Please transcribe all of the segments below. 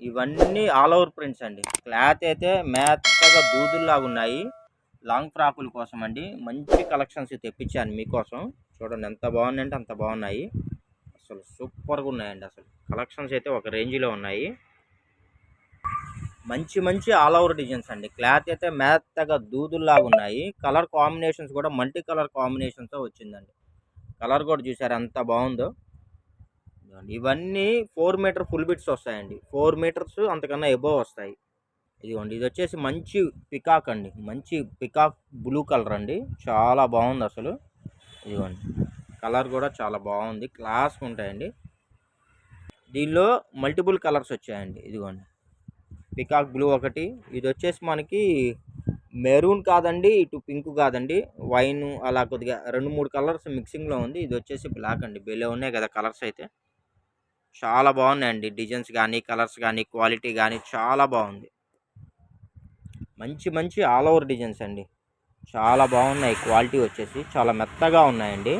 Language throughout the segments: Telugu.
ఇవన్నీ ఆల్ ఓవర్ ప్రింట్స్ అండి. క్లాత్ అయితే మెత్తగా దూదుల్లాగా ఉన్నాయి. లాంగ్ ఫ్రాకుల కోసం అండి. మంచి కలెక్షన్స్ తెప్పించాను మీకోసం. చూడండి ఎంత బాగున్నాయంటే అంత బాగున్నాయి. అసలు సూపర్గా ఉన్నాయండి. అసలు కలెక్షన్స్ అయితే ఒక రేంజ్లో ఉన్నాయి. మంచి మంచి ఆల్ ఓవర్ డిజైన్స్ అండి. క్లాత్ అయితే మెత్తగా దూదుల్లాగా ఉన్నాయి. కలర్ కాంబినేషన్స్ కూడా మల్టీ కలర్ కాంబినేషన్తో వచ్చిందండి. కలర్ కూడా చూసారు ఎంత బాగుందో. ఇవన్నీ 4 మీటర్ ఫుల్ బిట్స్ వస్తాయండి. 4 మీటర్స్ అంతకన్నా ఎబోవ్ వస్తాయి. ఇదిగోండి ఇది వచ్చేసి మంచి పికాక్ అండి. మంచి పికాక్ బ్లూ కలర్ అండి. చాలా బాగుంది అసలు. ఇదిగోండి కలర్ కూడా చాలా బాగుంది. క్లాస్గా ఉంటాయండి. దీనిలో మల్టిపుల్ కలర్స్ వచ్చాయండి. ఇదిగోండి పికాక్ బ్లూ ఒకటి, ఇది వచ్చేసి మనకి మెరూన్ కాదండి, ఇటు పింక్ కాదండి, వైన్ అలా కొద్దిగా 2-3 కలర్స్ మిక్సింగ్లో ఉంది. ఇది వచ్చేసి బ్లాక్ అండి. భలే ఉన్నాయి కదా కలర్స్ అయితే. చాలా బాగున్నాయండి. డిజైన్స్ కానీ కలర్స్ కానీ క్వాలిటీ కానీ చాలా బాగుంది. మంచి మంచి ఆల్ ఓవర్ డిజైన్స్ అండి. చాలా బాగున్నాయి. క్వాలిటీ వచ్చేసి చాలా మెత్తగా ఉన్నాయండి.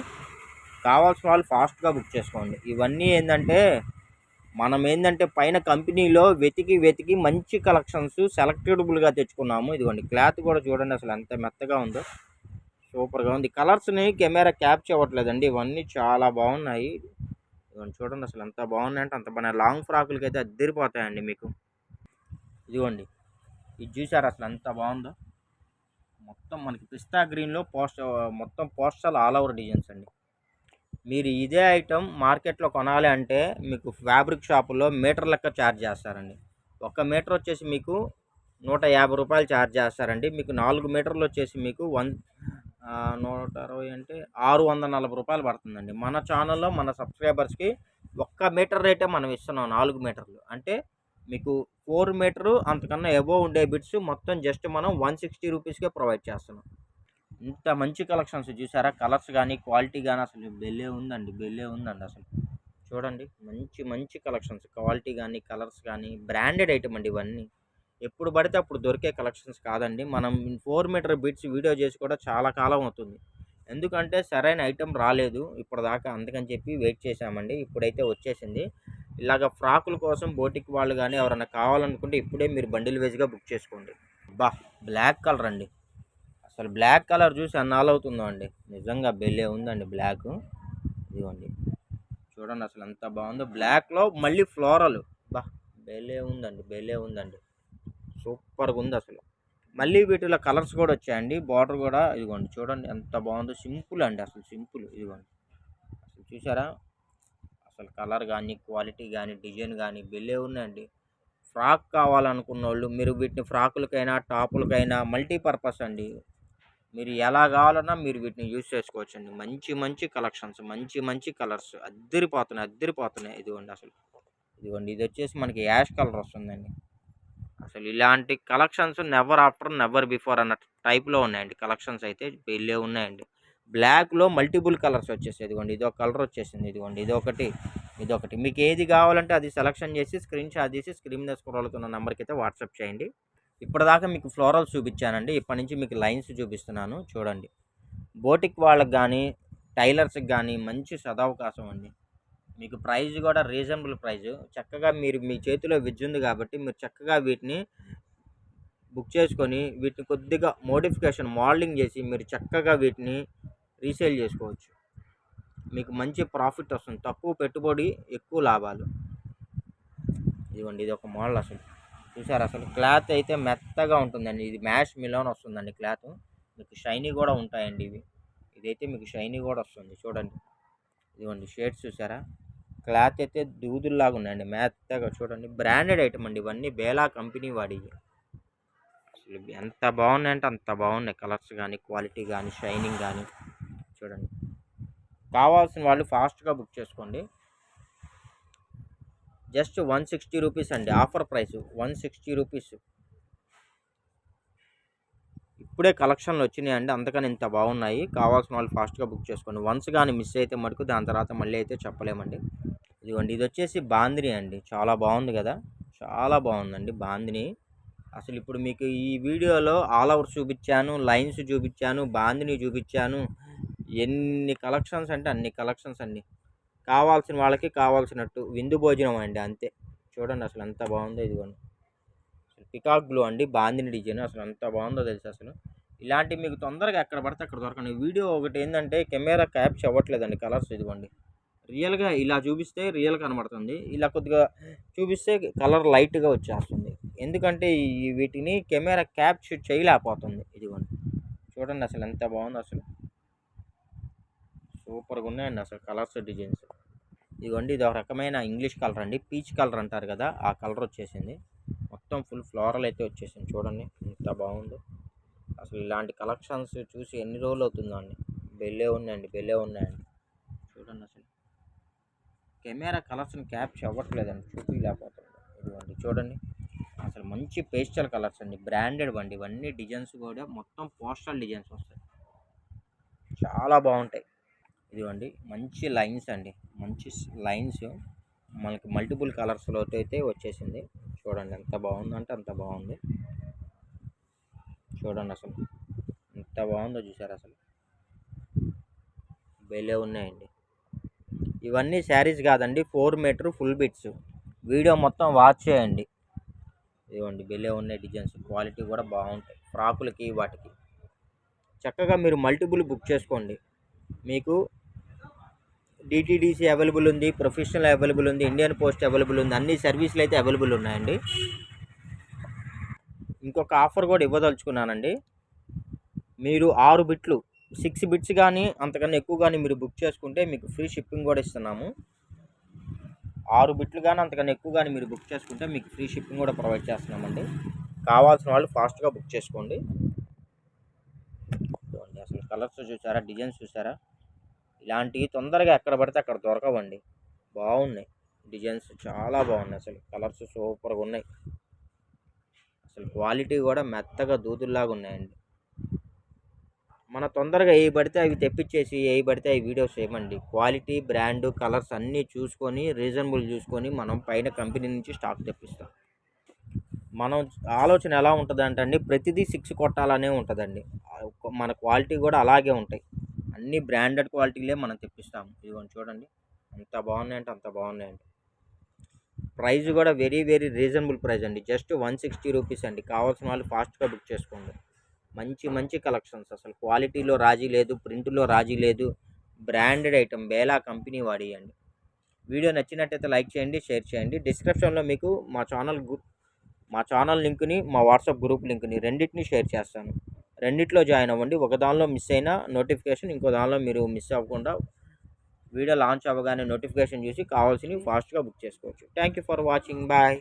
కావాల్సిన వాళ్ళు ఫాస్ట్గా బుక్ చేసుకోండి. ఇవన్నీ ఏంటంటే మనం ఏంటంటే పైన కంపెనీలో వెతికి మంచి కలెక్షన్స్ సెలెక్టబుల్గా తెచ్చుకున్నాము. ఇదిగోండి క్లాత్ కూడా చూడండి అసలు ఎంత మెత్తగా ఉందో. సూపర్గా ఉంది. కలర్స్ని కెమెరా క్యాప్చర్ అవ్వట్లేదండి. ఇవన్నీ చాలా బాగున్నాయి. ఇదిగోండి చూడండి అసలు ఎంత బాగున్నాయంటే అంత బాగున్నాయి. లాంగ్ ఫ్రాకులకి అయితే అద్దరిపోతాయండి మీకు. ఇదిగోండి ఇది చూసారు అసలు ఎంత బాగుందో. మొత్తం మనకి పిస్తా గ్రీన్లో మొత్తం పోస్టల్ ఆల్ ఓవర్ డిజైన్స్ అండి. మీరు ఇదే ఐటమ్ మార్కెట్లో కొనాలి అంటే మీకు ఫ్యాబ్రిక్ షాపులో మీటర్ లెక్క ఛార్జ్ చేస్తారండి. 1 మీటర్ వచ్చేసి మీకు 150 రూపాయలు ఛార్జ్ చేస్తారండి. మీకు 4 మీటర్లు వచ్చేసి మీకు 160 అంటే 640 రూపాయలు పడుతుందండి. మన ఛానల్లో మన సబ్స్క్రైబర్స్కి 1 మీటర్ రేటే మనం ఇస్తున్నాం. 4 మీటర్లు అంటే మీకు 4 మీటరు అంతకన్నా ఎబోవ్ ఉండే బిట్స్ మొత్తం జస్ట్ మనం 160 రూపీస్కే ప్రొవైడ్ చేస్తున్నాం. ఇంత మంచి కలెక్షన్స్ చూసారా. కలర్స్ కానీ క్వాలిటీ కానీ అసలు భలే ఉందండి అసలు. చూడండి మంచి మంచి కలెక్షన్స్, క్వాలిటీ కానీ కలర్స్ కానీ బ్రాండెడ్ ఐటమ్ అండి. ఇవన్నీ ఎప్పుడు పడితే అప్పుడు దొరికే కలెక్షన్స్ కాదండి. మనం 4 మీటర్ బిట్స్ వీడియో చేసి కూడా చాలా కాలం అవుతుంది. ఎందుకంటే సరైన ఐటెం రాలేదు ఇప్పటిదాకా, అందుకని చెప్పి వెయిట్ చేసామండి. ఇప్పుడైతే వచ్చేసింది. ఇలాగ ఫ్రాకుల కోసం బోటిక్ వాళ్ళు కానీ ఎవరైనా కావాలనుకుంటే ఇప్పుడే మీరు బండిల్ వేజ్గా బుక్ చేసుకోండి. బా బ్లాక్ కలర్ అండి. అసలు బ్లాక్ కలర్ చూసి అన్నాళ్ళు అవుతుందో అండి. నిజంగా భలే ఉందండి బ్లాక్. ఇదిగోండి చూడండి అసలు ఎంత బాగుందో. బ్లాక్లో మళ్ళీ ఫ్లోరల్. బా భలే ఉందండి. సూపర్గా ఉంది అసలు. మళ్ళీ వీటిలో కలర్స్ కూడా వచ్చాయండి. బార్డర్ కూడా ఇదిగోండి చూడండి ఎంత బాగుందో. సింపుల్ అండి అసలు సింపుల్. ఇదిగోండి అసలు చూసారా అసలు కలర్ కానీ క్వాలిటీ కానీ డిజైన్ కానీ భలే ఉన్నాయండి. ఫ్రాక్ కావాలనుకున్న వాళ్ళు మీరు వీటిని ఫ్రాకులకైనా టాపులకైనా మల్టీపర్పస్ అండి. మీరు ఎలా కావాలన్నా మీరు వీటిని యూజ్ చేసుకోవచ్చండి. మంచి మంచి కలెక్షన్స్, మంచి మంచి కలర్స్ అద్దరిపోతున్నాయి. ఇదిగోండి అసలు. ఇదిగోండి ఇది వచ్చేసి మనకి యాష్ కలర్ వస్తుందండి. అసలు ఇలాంటి collections never after never before అన్న టైప్లో ఉన్నాయండి. కలెక్షన్స్ అయితే భలే ఉన్నాయండి. బ్లాక్లో మల్టిపుల్ కలర్స్ వచ్చేసి ఇదిగోండి ఇది ఒక కలర్ వచ్చేసింది. ఇదిగోండి ఇదొకటి మీకు ఏది కావాలంటే అది సెలెక్షన్ చేసి స్క్రీన్ షాట్ తీసి స్క్రీన్ మీద స్క్రోల్ అవుతున్న నెంబర్కి అయితే వాట్సాప్ చేయండి. ఇప్పటిదాకా మీకు ఫ్లోరల్స్ చూపించానండి. ఇప్పటి నుంచి మీకు లైన్స్ చూపిస్తున్నాను చూడండి. బోటిక్ వాళ్ళకి కానీ టైలర్స్కి కానీ మంచి సదవకాశం అండి. మీకు ప్రైస్ కూడా రీజనబుల్ ప్రైస్. చక్కగా మీరు మీ చేతిలో విద్యుంది కాబట్టి మీరు చక్కగా వీటిని బుక్ చేసుకొని వీటిని కొద్దిగా మోడిఫికేషన్ మోడలింగ్ చేసి మీరు చక్కగా వీటిని రీసేల్ చేసుకోవచ్చు. మీకు మంచి ప్రాఫిట్ వస్తుంది. తక్కువ పెట్టుబడి ఎక్కువ లాభాలు. ఇదిగోండి ఇది ఒక మోడల్ అసలు. చూసారు అసలు క్లాత్ అయితే మెత్తగా ఉంటుందండి. ఇది మ్యాష్ మిలోన్ వస్తుందండి క్లాత్. మీకు షైనీ కూడా ఉంటాయండి ఇదైతే మీకు షైనీ కూడా వస్తుంది చూడండి. ఇదిగోండి షేడ్స్ చూసారా. క్లాత్ అయితే దూదుల్లాగా ఉన్నాయండి మెత్తగా. చూడండి బ్రాండెడ్ ఐటమ్ అండి. ఇవన్నీ బేలా కంపెనీ వాడివి. అసలు ఎంత బాగున్నాయంటే అంత బాగున్నాయి. కలర్స్ కానీ క్వాలిటీ కానీ షైనింగ్ కానీ చూడండి. కావాల్సిన వాళ్ళు ఫాస్ట్గా బుక్ చేసుకోండి. జస్ట్ 160 రూపీస్ అండి. Offer price 160 rupees. ఇప్పుడే కలెక్షన్లు వచ్చినాయండి, అందుకని ఇంత బాగున్నాయి. కావాల్సిన వాళ్ళు ఫాస్ట్గా బుక్ చేసుకోండి. వన్స్ కానీ మిస్ అయితే మటుకు దాని తర్వాత మళ్ళీ అయితే చెప్పలేమండి. ఇదిగోండి ఇది వచ్చేసి బాందిని అండి. చాలా బాగుంది కదా. చాలా బాగుందండి బాందిని. అసలు ఇప్పుడు మీకు ఈ వీడియోలో ఆల్ ఓవర్ చూపించాను, లైన్స్ చూపించాను, బాందిని చూపించాను. ఎన్ని కలెక్షన్స్ అంటే అన్ని కలెక్షన్స్ అండి. కావాల్సిన వాళ్ళకి కావాల్సినట్టు విందు భోజనం అండి అంతే. చూడండి అసలు ఎంత బాగుందో. ఇదిగోండి పికాక్ బ్లూ అండి, బాందిని డిజైన్. అసలు ఎంత బాగుందో తెలుసు అసలు. ఇలాంటివి మీకు తొందరగా ఎక్కడ పడితే అక్కడ దొరకండి. వీడియో ఒకటి ఏంటంటే కెమెరా క్యాప్చర్ అవ్వట్లేదండి కలర్స్. ఇదిగోండి రియల్గా ఇలా చూపిస్తే రియల్ కనబడుతుంది, ఇలా కొద్దిగా చూపిస్తే కలర్ లైట్గా వచ్చేస్తుంది. ఎందుకంటే వీటిని కెమెరా క్యాప్చర్ చేయలేకపోతుంది. ఇదిగోండి చూడండి అసలు ఎంత బాగుందో అసలు. సూపర్గా ఉన్నాయండి అసలు కలర్స్, డిజైన్స్. ఇదిగోండి ఇది ఒక రకమైన ఇంగ్లీష్ కలర్ అండి, పీచ్ కలర్ అంటారు కదా, ఆ కలర్ వచ్చేసింది. మొత్తం ఫుల్ ఫ్లోరల్ అయితే వచ్చేసింది. చూడండి ఎంత బాగుందో అసలు. ఇలాంటి కలెక్షన్స్ చూసి ఎన్ని రోజులు అవుతుందో అండి. బెల్లే ఉన్నాయండి, బెల్లే ఉన్నాయండి. చూడండి అసలు కెమెరా కలర్స్ని క్యాప్చర్ అవ్వట్లేదండి, చూపించలేకపోతుంది. ఇదిగోండి చూడండి అసలు మంచి పేస్టల్ కలర్స్ అండి, బ్రాండెడ్ బండి. ఇవన్నీ డిజైన్స్ కూడా మొత్తం పోస్టల్ డిజైన్స్ వస్తాయి, చాలా బాగుంటాయి. ఇదిగోండి మంచి లైన్స్ అండి, మంచి లైన్స్ మనకి మల్టిపుల్ కలర్స్లో అయితే వచ్చేసింది. చూడండి ఎంత బాగుందంటే అంత బాగుంది. చూడండి అసలు ఎంత బాగుందో చూసారు అసలు. భలే ఉన్నాయండి. ఇవన్నీ శారీస్ కాదండి, 4 మీటర్ ఫుల్ బిట్స్. వీడియో మొత్తం వాచ్ చేయండి. ఇదిగోండి భలే ఉన్నాయి డిజైన్స్, క్వాలిటీ కూడా బాగుంటాయి. ఫ్రాకులకి వాటికి చక్కగా మీరు మల్టిపుల్ బుక్ చేసుకోండి. మీకు డిటీడీసీ అవైలబుల్ ఉంది, ప్రొఫెషనల్ అవైలబుల్ ఉంది, ఇండియన్ పోస్ట్ అవైలబుల్ ఉంది. అన్ని సర్వీసులు అయితే అవైలబుల్ ఉన్నాయండి. ఇంకొక ఆఫర్ కూడా ఇవ్వదలుచుకున్నానండి. మీరు 6 బిట్లు 6 బిట్స్ కానీ అంతకన్నా ఎక్కువ కానీ మీరు బుక్ చేసుకుంటే మీకు ఫ్రీ షిప్పింగ్ కూడా ఇస్తున్నాము. 6 బిట్లు కానీ అంతకన్నా ఎక్కువ కానీ మీరు బుక్ చేసుకుంటే మీకు ఫ్రీ షిప్పింగ్ కూడా ప్రొవైడ్ చేస్తున్నామండి. కావాల్సిన వాళ్ళు ఫాస్ట్గా బుక్ చేసుకోండి. అసలు కలర్స్ చూసారా, డిజైన్స్ చూసారా, ఇలాంటివి తొందరగా ఎక్కడ పడితే అక్కడ దొరకవండి. బాగున్నాయి డిజైన్స్, చాలా బాగున్నాయి అసలు. కలర్స్ సూపర్గా ఉన్నాయి అసలు. క్వాలిటీ కూడా మెత్తగా దూదుల్లాగా ఉన్నాయండి. మన తొందరగా ఏ పడితే అవి తెప్పించేసి ఏ పడితే అవి వీడియోస్ చేయమండి. క్వాలిటీ, బ్రాండ్, కలర్స్ అన్నీ చూసుకొని రీజనబుల్ చూసుకొని మనం పైన కంపెనీ నుంచి స్టాక్ తెప్పిస్తాం. మనం ఆలోచన ఎలా ఉంటుంది అంటే ప్రతిదీ 6 కొట్టాలనే ఉంటుందండి. మన క్వాలిటీ కూడా అలాగే ఉంటాయి, అన్ని బ్రాండెడ్ క్వాలిటీలే మనం తెప్పిస్తాము. ఇదిగోండి చూడండి ఎంత బాగున్నాయంటే అంత బాగున్నాయండి. ప్రైస్ కూడా వెరీ వెరీ రీజనబుల్ ప్రైస్ అండి, జస్ట్ 160 రూపీస్ అండి. కావాల్సిన వాళ్ళు ఫాస్ట్గా బుక్ చేసుకోండి. మంచి మంచి కలెక్షన్స్, అసలు క్వాలిటీలో రాజీ లేదు, ప్రింట్లో రాజీ లేదు. బ్రాండెడ్ ఐటమ్, బేలా కంపెనీ వాడియండి. వీడియో నచ్చినట్టయితే లైక్ చేయండి, షేర్ చేయండి. డిస్క్రిప్షన్లో మీకు మా ఛానల్ లింక్ని, మా వాట్సాప్ గ్రూప్ లింక్ని రెండింటిని షేర్ చేస్తాను. రెండిట్లో జాయిన్ అవ్వండి. ఒక దానిలో మిస్ అయిన నోటిఫికేషన్ ఇంకో దానిలో మీరు మిస్ అవ్వకుండా వీడియో లాంచ్ అవ్వగానే నోటిఫికేషన్ చూసి కావాల్సినవి ఫాస్ట్గా బుక్ చేసుకోవచ్చు. Thank you for watching. Bye.